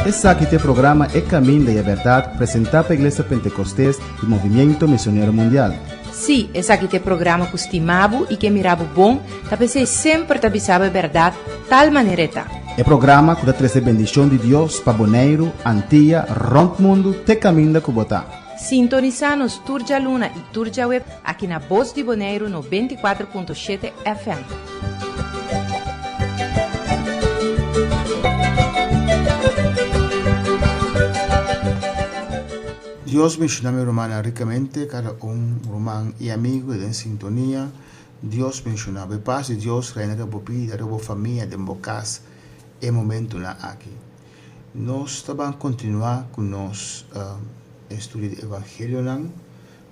Esse aqui é o programa É Caminho da Verdade, apresentado pela Igreja Pentecostés e Movimento Missionário Mundial. Sim, esse aqui é o programa que estimava e que mirava bom, para ser sempre te avisava a verdade, tal maneira tá. É programa que traz a bendição de Deus para Bonaire, Antilha, Rompe Mundo, te caminho da Cubotá. Sintoniza-nos Turja Luna e Turja Web aqui na Voz de Bonaire no 24.7 FM. Dios menciona romana ricamente, cada romano e amigo em sintonia. Dios menciona a paz de Dios reina da vida, da família, da casa, é momento lá aqui. Nós vamos continuar com nosso estudo do Evangelho.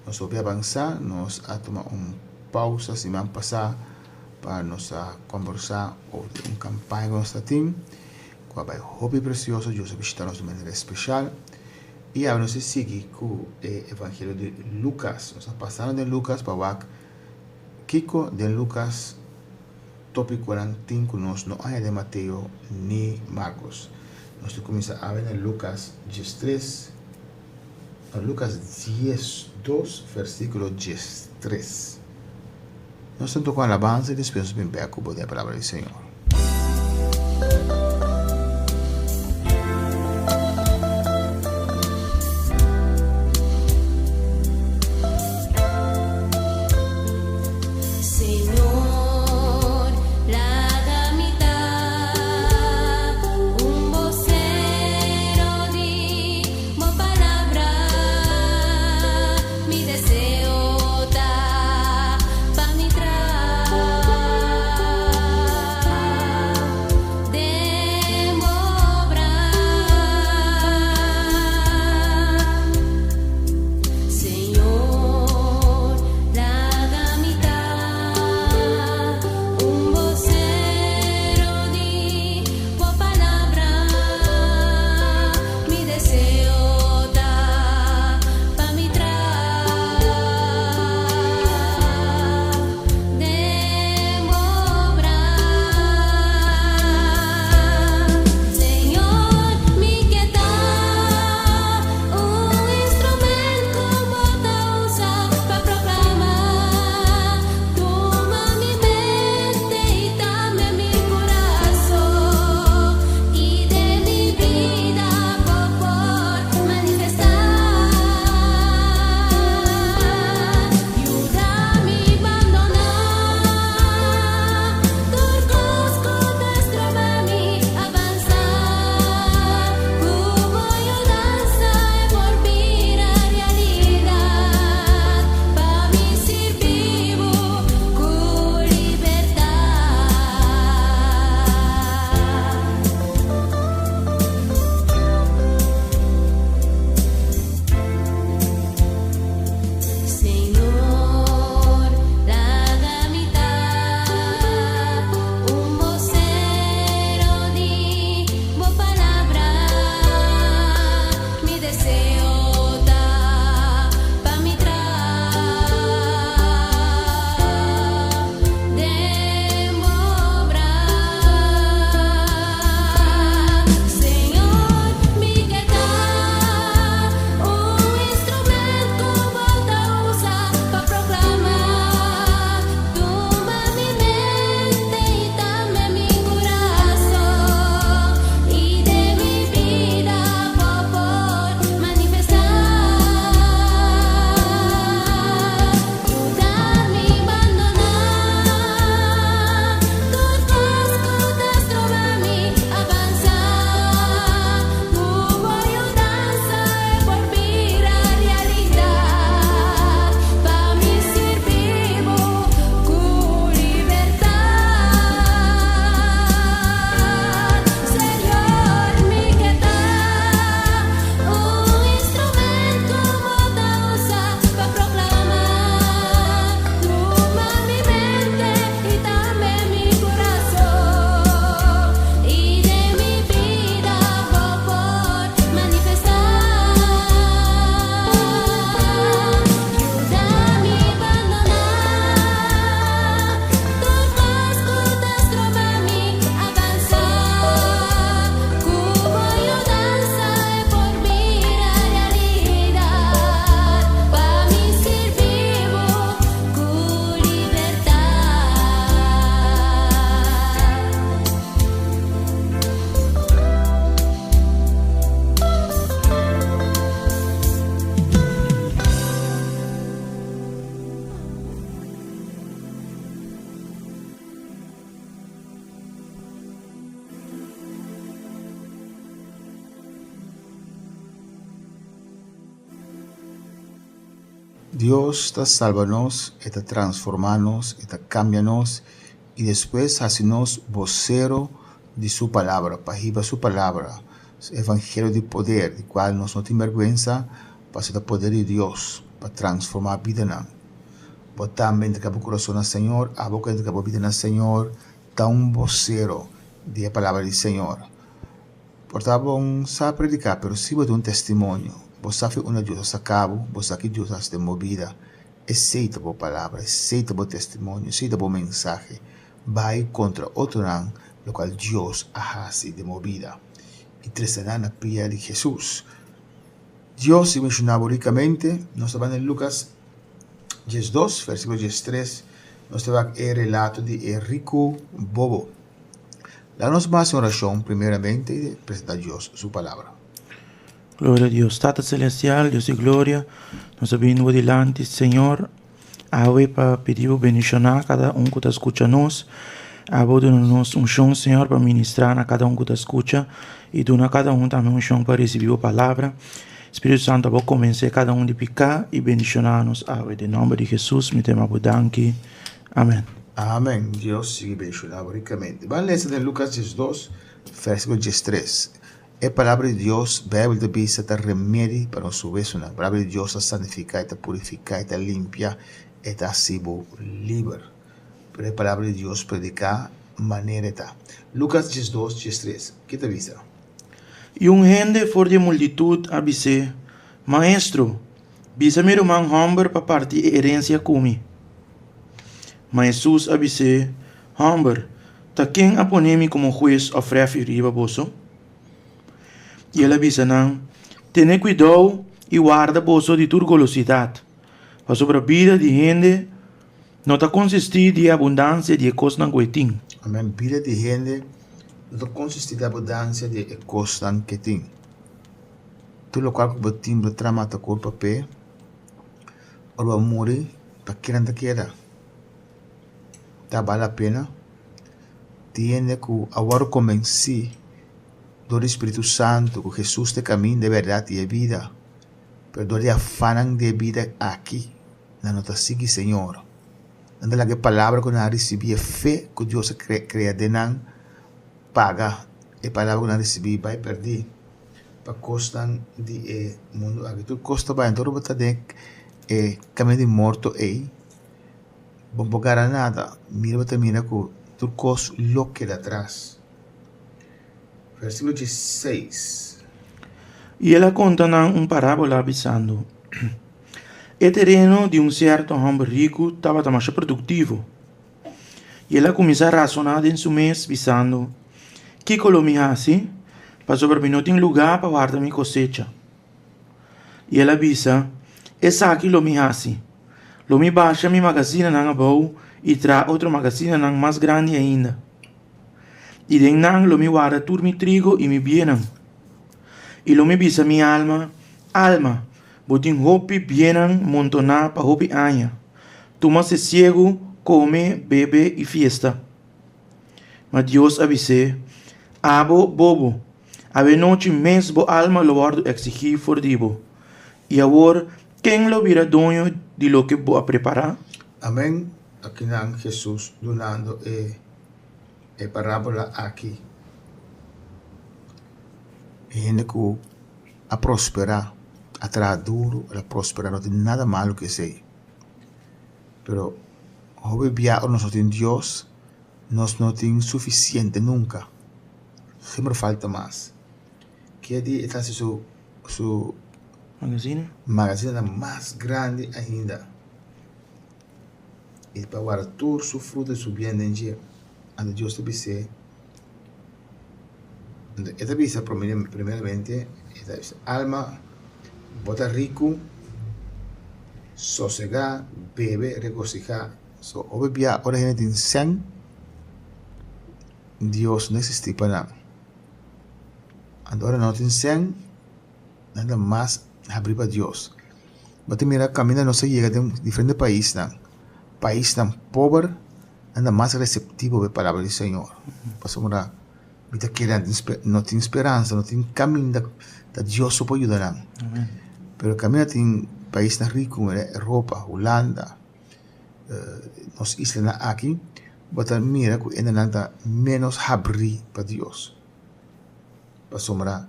Nós vamos avançar, nós vamos tomar uma pausa semana passada para nós conversar sobre campanha com nosso time. Com a hobby precioso, Deus vai visitar-nos de maneira especial. E agora nós seguimos com o Evangelho de Lucas. Nós passamos de Lucas para o Kiko de Lucas, tópico 45, nós não é de Mateus nem Marcos. Nós começamos a ver em Lucas 13, Lucas 2, versículo 13. Nós estamos com a alabanza e depois vamos ver a cubo da palavra do Senhor. Deseo Dios está salvanos, está transformanos, está cambianos y después hacenos vocero de su palabra, para llevar su palabra, evangelio de poder, de cual nos no tiene vergüenza, para ser el poder de Dios, para transformar vida. Pero también de corazón al Señor, a boca de vida al Señor, da un vocero de la palabra del Señor. Por tanto, no sabe predicar, pero sí de un testimonio. Vos sabe una Dios a cabo, vos sabe que Dios hace de movida. Aceita por palabra, aceita por testimonio, aceita por mensaje. Va contra otro ran, lo cual Dios hace de movida. Y tresará la pía de Jesús. Dios se mencionaba ricamente, nos va en Lucas 10:2, versículo 10:3, nos va el relato de el rico bobo. Danos más oración, primeramente, y presenta a Dios su palabra. Gloria a Dios, Tata Celestial, Dios de gloria, nos venimos delante, Señor, hoy para pedir bendición a cada uno que te escucha nos, dando-nos unção, Senhor, para ministrar a cada que te escucha, e dando a cada também unção para receber a palavra. Espírito Santo, vou convencer cada de picar e bendicionar-nos hoje. Em nome de Jesus, me temo danke. Amém. Amén. Dios sigue bendicionando ricamente. Van a leer en Lucas 10:2, versículo 10:3. La palabra de Dios, Bíblia de Bisa, está remedio para su vez. La palabra de Dios está santifica, está purifica, está limpia, está sido libre. Pero la palabra de Dios predica manera está. Lucas 10:2, 10:3. ¿Qué te avisa? E gente for de multitud avise, Maestro, bisa meu irmão Humber para partir herência comigo. Mas Jesus avise, Humber, tá quem aponemi como juiz oferece riba bolso? E ele avisa não, tenha cuidado e guarda bolso de tua golosidade, para sobre a vida de gente não está consistir de abundância de coisas não coitim. Amém. Vida de gente não consiste de abundância de coisas que tem. Tudo o qual que timbre trama ta cor papel, ou o morrer para que não queda. Vale a pena, tiene que agora convencer do Espírito Santo que Jesus te caminho de verdade e de vida, pero do afanan de vida aqui, na nota sigue Senhor. Anda lá que palavra que nós recebemos, fé que Deus cria de nós, paga, e palavra que nós recebemos vai perder, para custar de mundo aqui, tudo custa vai, então não vai ter caminho de morto aí. Bom bogar nada, mira que tu cos lo que de atrás. Versículo 16. E ela conta parábola avisando. O terreno de certo homem rico estava mais produtivo. E ela começa a razonar em seu mês, avisando, que me hace para sobreviver não tem lugar para guardar minha cosecha. E ela avisa, essa aqui me hace. Lomi baixa minha magazine nang abaw e traz outro magazine nang mais grande ainda. E den nang lomi guarda tur mi trigo e mi bienang. E lomi bisa mi alma, botin hopi bienang montona pa hopi anha. Toma se ciego, come, bebe e fiesta. Mas Deus avise, abo bobo, ave noite mesmo alma lo guardo exigir fordivo. E agora, quem lo vira dono de lo que vou preparar? Amém. Aqui não Jesus donando a parábola aqui. Gente que a prosperar, a trazer duro, a prosperar, não tem nada malo que sei. Pero, hoje via nós tem Deus, nós não tem suficiente nunca. Sempre falta mais. Que dia está su magazine mais grande ainda. E para guardar todo su fruto e su bien en dia. Ande Deus te dice. Esta dice primeramente, esta dice, alma, bota rico, sosegar, bebe, regocijar. So, obvia, ahora gente en sen, Dios no existe para nada. Ahora no te sen, nada más abrir para Dios. Pero mira, camina, no se llega de un diferente país, país tan pobre, anda más receptivo de la palabra del Señor. Pasamos a vida que no tiene esperanza, no tiene camino de Dios para ayudar. Pero camina tiene país na rico, Europa, Holanda, nos islas aqui, bota mira que ainda nada menos abrir para Deus. Para sombra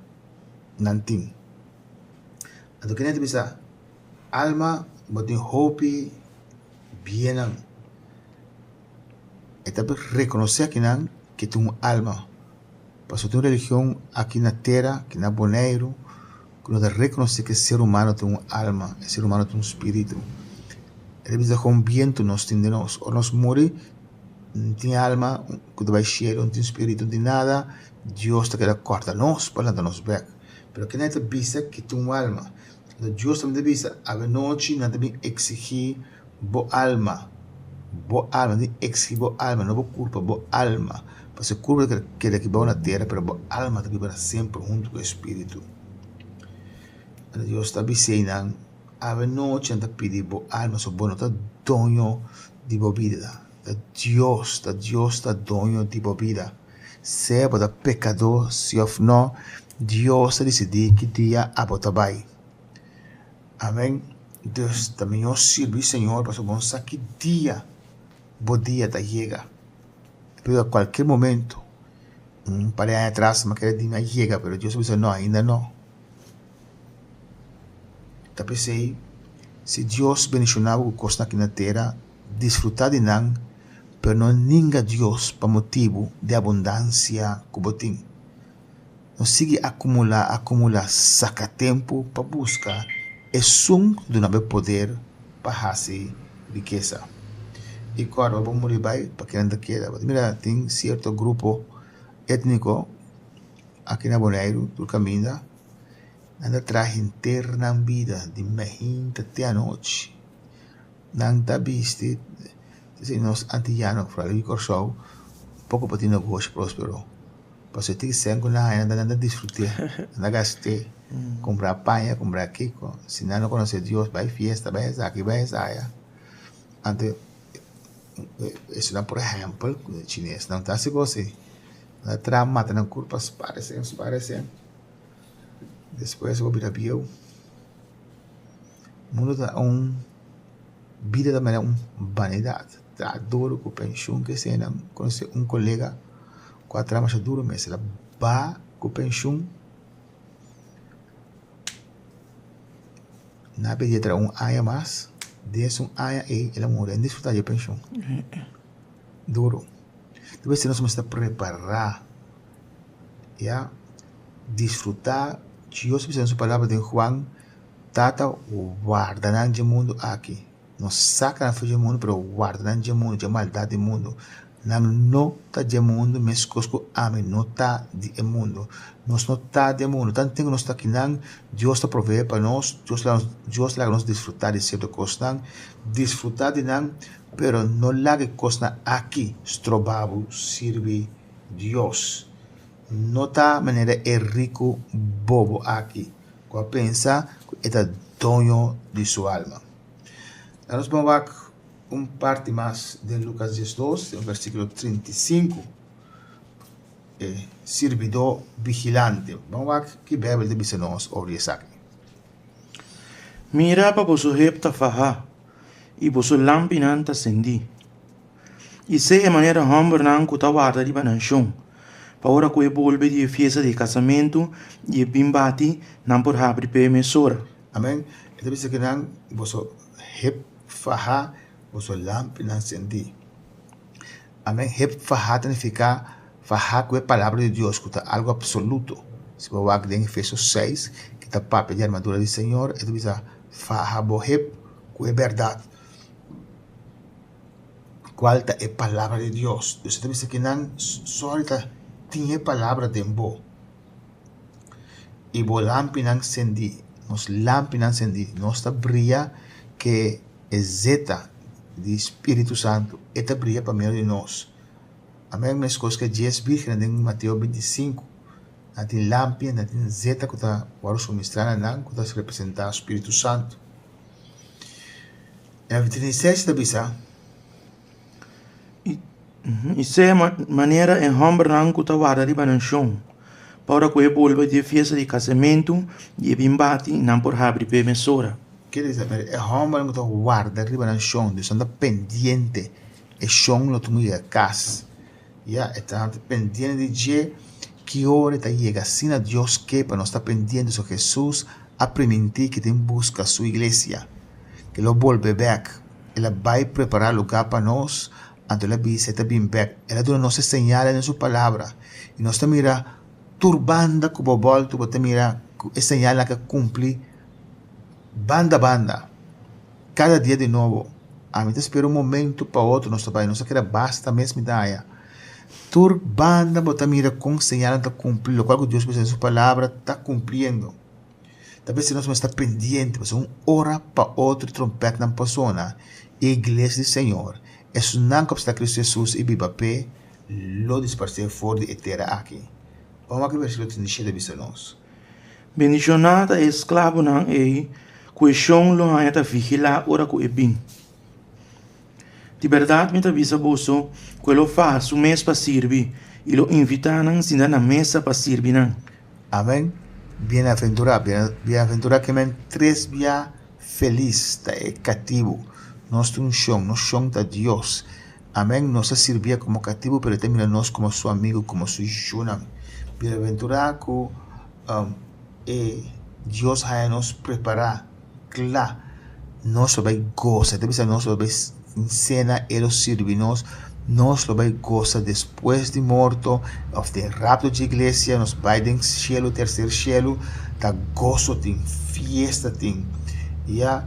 nantin. Então que nem bisa alma botin hope bien. Eta reconocer que tu alma. Para tu religião aqui na terra, que na boneiro, que nós reconocer que o ser humano tem uma alma, o ser humano tem um espírito. Ele diz com viento nós temos, ou nós morre, não tem alma, que vai cheio, não tem espírito, não tem nada. Deus está querendo cortar nós para nos back. Pero que não é bisa que tem uma alma. Deus também bisa a noite não também exigir boa alma, não exigir boa alma, não boa culpa, boa alma. Porque a culpa que ele vai na terra, pero boa alma está para sempre junto com o espírito. Deus está dizendo, a noite anda pedir boa alma, so bom está dono de boa vida. Deus está dono de boa vida. Se para pecador, se ou não, Deus está decidindo que dia a botar vai. Amém. Deus também nos sirve, Senhor, para bom que dia, bom dia está chega. Pero a qualquer momento, para aí atrás, mas aquele dia chega, pero Deus diz não, ainda não. Então pensei, se Deus bendicionava o costa aqui na terra, desfrutar de não, pero não ninguém Deus para motivo de abundância que botim. Não siga acumular, saca tempo para buscar é som do nosso poder para fazer riqueza. E agora vamos morrer para que não queda. Mira, tem certo grupo étnico aqui na Bonaire, do caminho, anda traz interna vida de manhã até a noite. Não está visto, se nós antillanos, para o corso, pouco para ter negócio próspero. Para você ter sempre anda desfrutar, anda gastar. Comprar panha, comprar kiko. Se não conhece Deus, vai fiesta, vai aqui, vai essa. Antes, isso não, por exemplo, o chinês não está se você. Na trama, mata na curva, parecem. Depois eu vou virar bio. O mundo está vida também é vanidade. Tá duro com pensão que se não conhece colega com a trama já duro, mas ela vai com pensão. Na pedir aia mais, desce aia e ela morre, desfrutar de pensão. Duro. Depois se nós vamos preparar, já, desfrutar, Deus precisa sua palavra de Juan, tata o guarda no mundo aqui. Não saca na frente do mundo, pero guarda no mundo, de maldade do mundo. Não está de mundo, mas cosco amém, não está de mundo. Nós não está de mundo. Tanto que nós está aqui, Deus está provee para nós, Deus lá nos desfrutar de certa coisa, desfrutar de não, pero não lá que coisa aqui, estrobado, serve Deus. Não está maneira é rico, bobo aqui. Quando pensa, é dono de sua alma. Nós vamos ver parte mais de Lucas 12, versículo 35. Servidor vigilante. Vamos ver que a Bíblia diz nós sobre isso aqui. Mira para vosso repta farra e vosso lampinan ta sendi. E se a maneira homem não que guarda de bananchão. Para ora que volve de festa de casamento e bimbati não por abrir para emissora. Amém. Então diz que não vosso rep farra vosso lampinan sendi. Amém. Rep farra significa farra que é a palavra de Deus, que é algo absoluto. Se você vai ler em Efésios 6, que está papel de armadura do Senhor, ele diz farra bohep, que é verdade. Qual é a palavra de Deus? Deus diz que não só tinha a palavra de Deus. E o lampinan sendi, nos lampinan sendi, nos brilha que é zeta do Espírito Santo, esta brilha para meio de nós. Amém, mas coisas que Jesus virgem em Mateus 25, na tem lâmpada, na tem zeta que está para suministrar na que está representar o Espírito Santo. Na 26 da bisa. E se maneira em homem que está guarda de bananchão, para que volva de festa de casamento e bimbati não por abrir para emissora. quiere decir, é homem que guarda riba na chão, de sonda pendiente, é chão lo tu ia cas. Ya, está pendiente de que hora está chega, assim a Deus que para nós estar pendiente de Jesus a permitir que tem busca sua igreja, que lo volve back, ela vai preparar lugar para nós, antes ela vai ser bem back, ela dá nossa señal em sua palavra, e nós te mira turbanda que o volta, você mira é señal que cumpre banda, cada dia de novo. A mim espera momento para outro, nós vai, não sei que era basta mesmo ideia. Turbanda, você mira com señal de cumprir, o qual Deus em sua palavra está cumprindo. Talvez se nós vamos estar pendiente, mas hora para outro trompete na persona, a igreja do Senhor, é não que está Cristo Jesus e viva pé, lo disparcer fora de etera aqui. Vamos aqui versículo 37 de nós. Bendicionada é escravo não é, questão lo há de vigilar ora com bem. De verdade, me avisa você, quello faz o mês para servir, e lo invita na mesa para servir não. Amém. Bem-aventurado que men três via feliz, tá é cativo. Nós temos chão da Deus. Amém. Nós servia como cativo, pero também nós como seu amigo, como seu junam. Bem-aventurado que Deus vai nos preparar. Claro, nós vai gozar. Deve ser nós vai cena e los servimos. Nós vai gozar depois de morto, of de rapto de igreja, nos vai do cielo, terceiro cielo, da gozo tem, fiesta tem, e há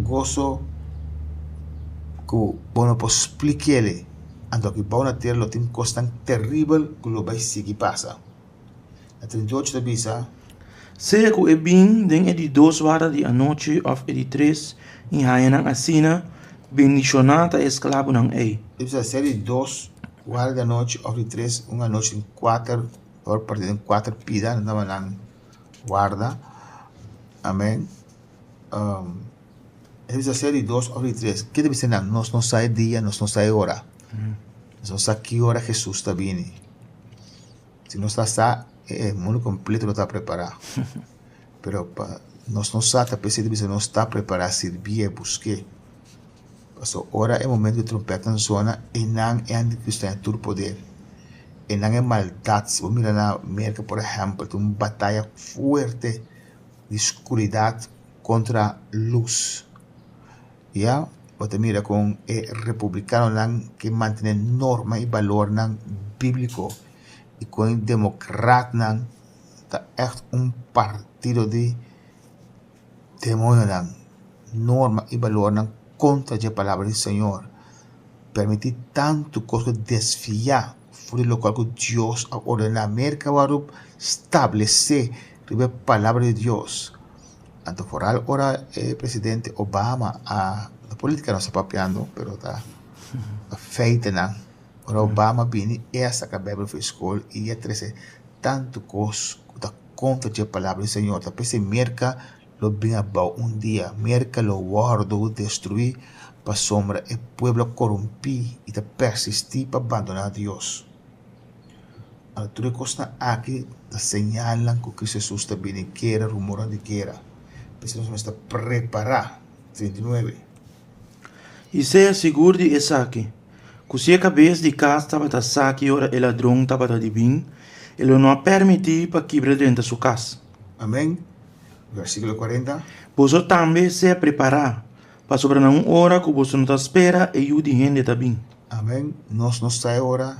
gozo que bom para explicar ele, então que bom na terra tem coisa tão terrível que lo vai seguir passa. A 38 da bisa. Se que é bem, den de 2 horas de noite of de 3 em Hayanang Asina, bendicionada escravo não é. Deve ser de 2 horas da noite ou de 3, uma noite em 4, por partir de 4 pida, não na guarda. Amém. Deve ser de 2 ou de 3. Que deve ser? Nós não sai dia, nós não sai hora. Nós não sai que hora Jesus está vindo. Se nós está o mundo completo não está preparado. Pero nós não sabemos, talvez deve ser não está preparado, servir e buscar. So, ora é momento de trompeta na zona e não é anticristo todo poder. E não é maldade. Se você mirar na América, por exemplo, tem uma batalha forte de escuridão contra luz. Yeah? Você mira com o republicano que mantém norma e valor bíblico. E com o democrata é partido de demônio. Norma e valor contra a palavra do Senhor. Permitir tanto coisa desfiar fora do local que Deus ordena a América para estabelecer a palavra de Deus. Então, fora ora presidente Obama, a política não está papiando, mas está feita. Ora Obama vem e essa que a Bíblia foi escolha e trazer tanto coisa contra a palavra do Senhor. Então, essa América lo bem about dia, América lo guardo, destruir para sombra e pueblo corrompi e te persistir para abandonar Deus. A tudo costa aqui te señalan que Cristo Jesus está vindo guerra, rumor de guerra. Precisamos estar preparar. 39. E seja seguro de essa aqui. Que se a cabeça de casa estava a saque ora o ladrão estava a divin, ele não permitir para quebrar dentro da sua casa. Amém. Versículo 40. Você também se preparar para sobrar uma hora que você não espera e ajude gente também. Amém. Nós não sai hora,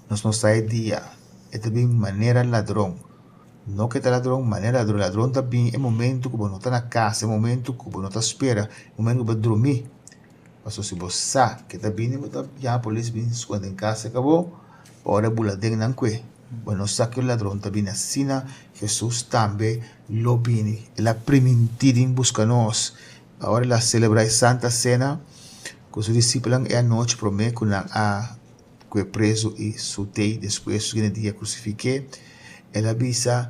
nós não sai dia. É também maneira ladrão. Não que é ladrão, maneira ladrão. Ladrão também é momento que você não está na casa, é momento que você não está espera, é momento que você dormir. Mas se você sabe que está bem, você já a polícia vem quando em casa acabou, para buladeng não que. Bueno, sabe que o ladrão também assim, Jesus também lo vini. Ela permitir em busca nós. Agora ela celebra a Santa Cena, com os discípulos e a noite promete que é preso e sutei depois do dia crucifiquei. Ela avisa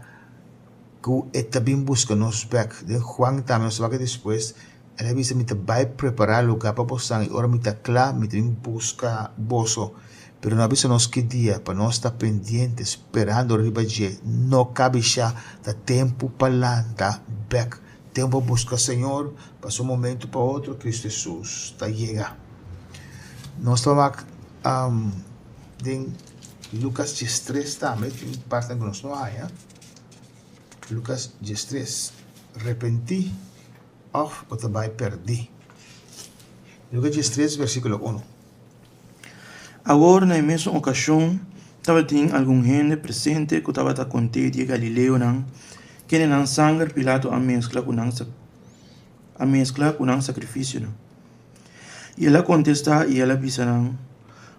que também busca nós back. De Juan também nos vai depois. Ela avisa que vai preparar lugar para você e ora me está claro, me tem busca bolso. Pero não avisa nos que dia para nós estar pendiente, esperando arriba de não cabe já da tempo para lá, da back tempo busca o Senhor, passou um momento para outro, Cristo Jesus está chega. Nós estamos em Lucas 13 também, tem parte que nós não há, Lucas 13, arrepenti of o vai perdi. Lucas 13, versículo 1. Agora, na mesma ocasião, estava tem algum gente presente que estava a contar de Galileu, que não sangue Pilato a mescla com um sacrifício. E ela contesta e ela disse,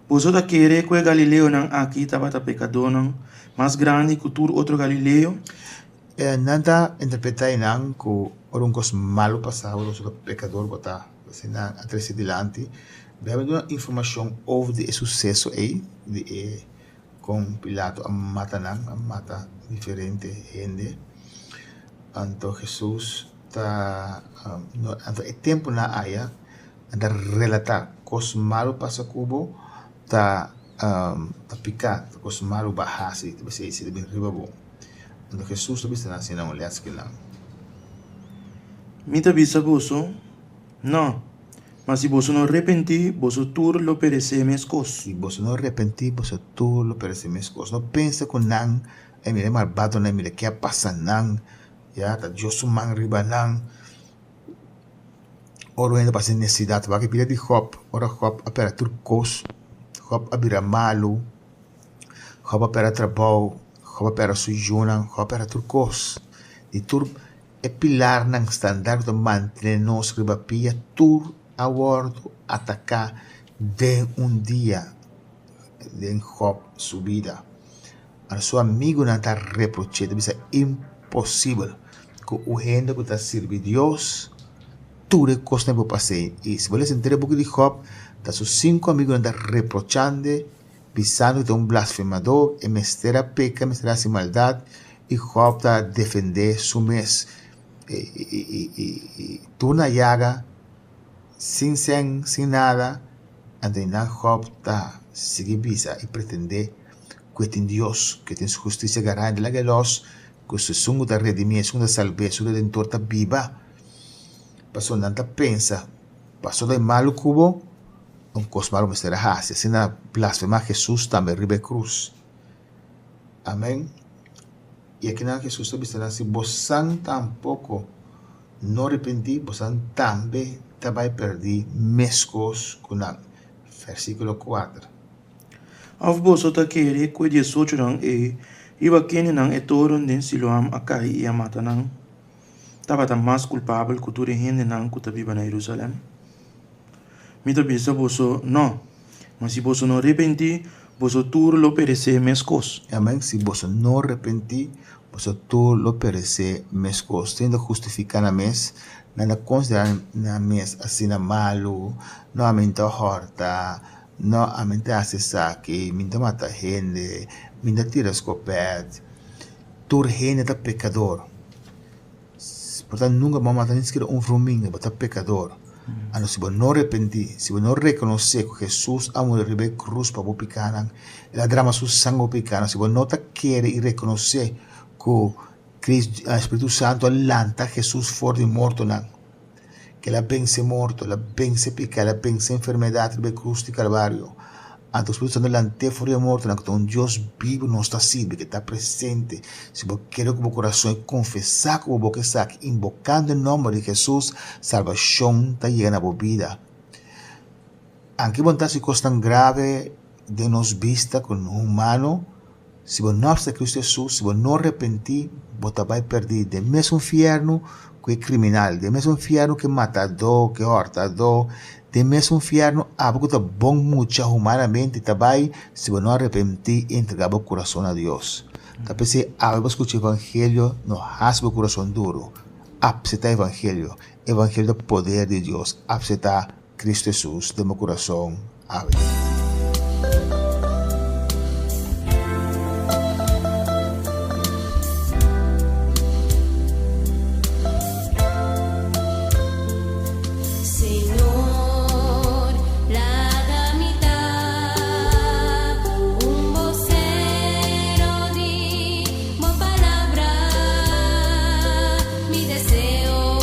você está querendo que Galileu aqui estava a pecador mais grande que todo outro Galileu? Nada interpretar que um coisa malo passava, o pecador botar assim atrás delante. We hebben uma informação over de sucesso aí com Pilato a mata diferente gente. Então Jesus é tempo na área de relatar coisas malas passa cubo tá picar coisas malas bahasa itu bisa isi lebih riba bom. Então Jesus também está assim não olhar que não. Mita bisa boso? Não. Mas se você não arrepentir, você tudo lo perece mescos. Se você não arrepentir, você tudo lo perece mescos. Não pensa que não é melhor malvado, não é melhor que passa não. Já tá Deus man riba não. Oro ainda passa necessidade, vai que pira de hop, ora hop apera turcos, hop abira malo, hop apera trabalho, hop apera sujuna, hop apera turcos. E tur é pilar nang standard do manter nos riba pia tur abordo atacar de dia de Job subida. A seu amigo não está reprochando, isso é impossível. Que o gente que está servindo Deus, tudo é coisa que passei. E se você entender um pouco de Job, tá seus 5 amigos não está reprochando, pensando que é blasfemador, e mestera peca, mestera sem maldade, e Job está defender seu mês. E tu na yaga, sin nada, ante na Job está seguir visa e pretender que tem Deus, que tem justiça garante lá que los, que se sungo da redimir, sungo da salve, sungo da redentor está viva. Passou nada pensa, passou do malo cubo, coisa malo me será hace, assim na blasfema Jesus também ribe cruz. Amém. E aqui na Jesus está dizendo assim, você tampouco não arrepentir, você também vai perder mescos com a versículo 4. Of você está querendo que 18 e iba quem não é todo de Siloam a cair e a matar não. Estava mais culpável que toda gente não que está viva na Jerusalém. Me pensa você não, mas se você não arrepentir, você tudo lo perece mescos. Amém. Se você não arrepentir, você tudo lo perece mescos. Tendo justificar na mes, nada considerar na mes assim na malo, não aumenta horta, não aumenta acessar-que, minta mata gente, minta tira escopete, tur gente é pecador. Portanto, nunca vamos matar nem sequer fruminho, mas é pecador. Ano, se você não arrepentir, se você não reconhecer que Jesus amou de ribe cruz para o picana, ela drama seu sangue picana, se você não quer e reconhecer que o Espírito Santo alanta Jesus fora de morto, que ela vence morto, ela vence pecado, ela vence enfermidade, ribe cruz de Calvário. Anto o Espírito Santo alante fora de morto, que um Deus vivo não está sirve, que está presente. Se você quer com o coração confessar com o boca saque, invocando o nome de Jesus, salvação está chegando na vida. Aunque vontade coisa tão grave de nos vista com um humano, se você não aceitar Cristo Jesus, se você não arrepentir, você vai perder do mesmo inferno que é criminal, do mesmo inferno que matador, que hortador, do mesmo inferno, algo que é bom muito humanamente, também, se você não arrepentir, entregar o coração a Deus. Então, se você escutar o Evangelho, não rasga o coração duro, aceitar o Evangelho do poder de Deus, aceitar Cristo Jesus do meu coração. Amém. Mi deseo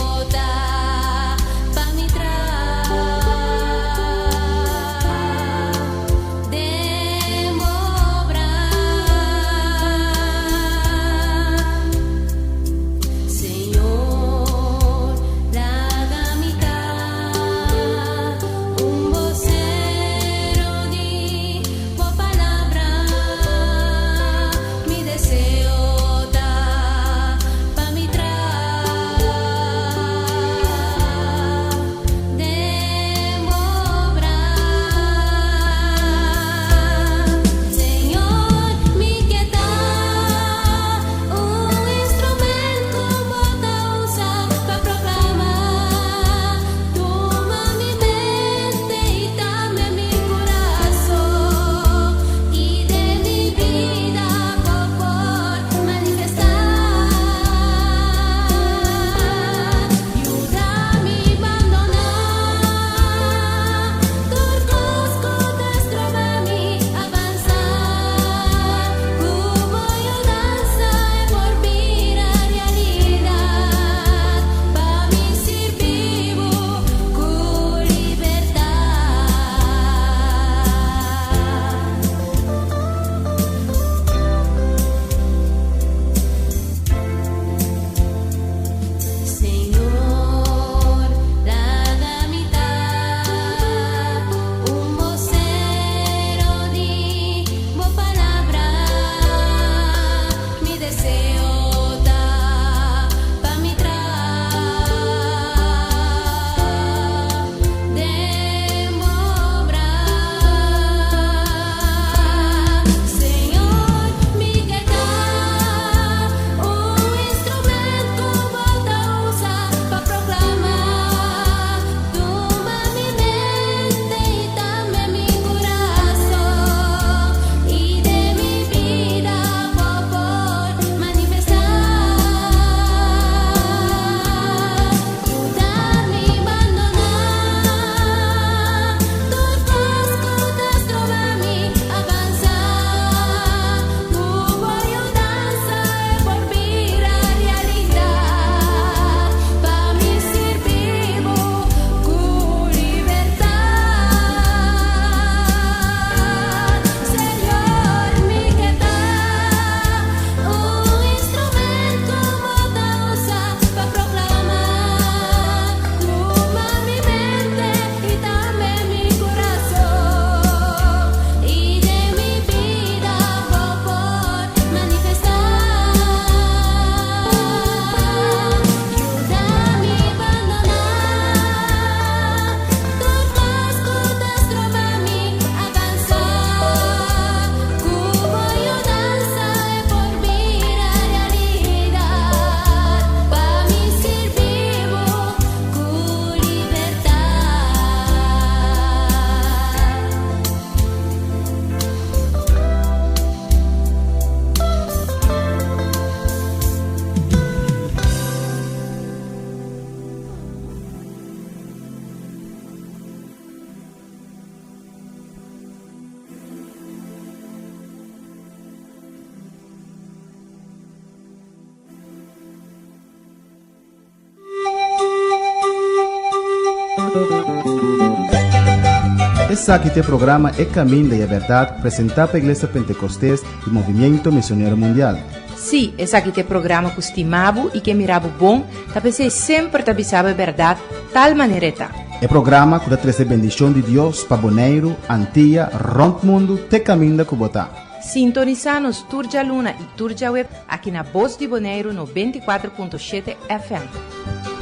Esse aqui é o programa É Caminho da Verdade, apresentado pela Igreja Pentecostés e Movimento Missionário Mundial. Sim, esse aqui é o programa que estimavo e que miravo bom, para você sempre saber a verdade, tal maneira tá. É programa que traz a bendição de Deus para Bonaire, Antilha, Rond Mundo, te caminho da Cubotá. Sintoniza-nos Turja Luna e Turja Web aqui na Voz de Bonaire no 24.7 FM.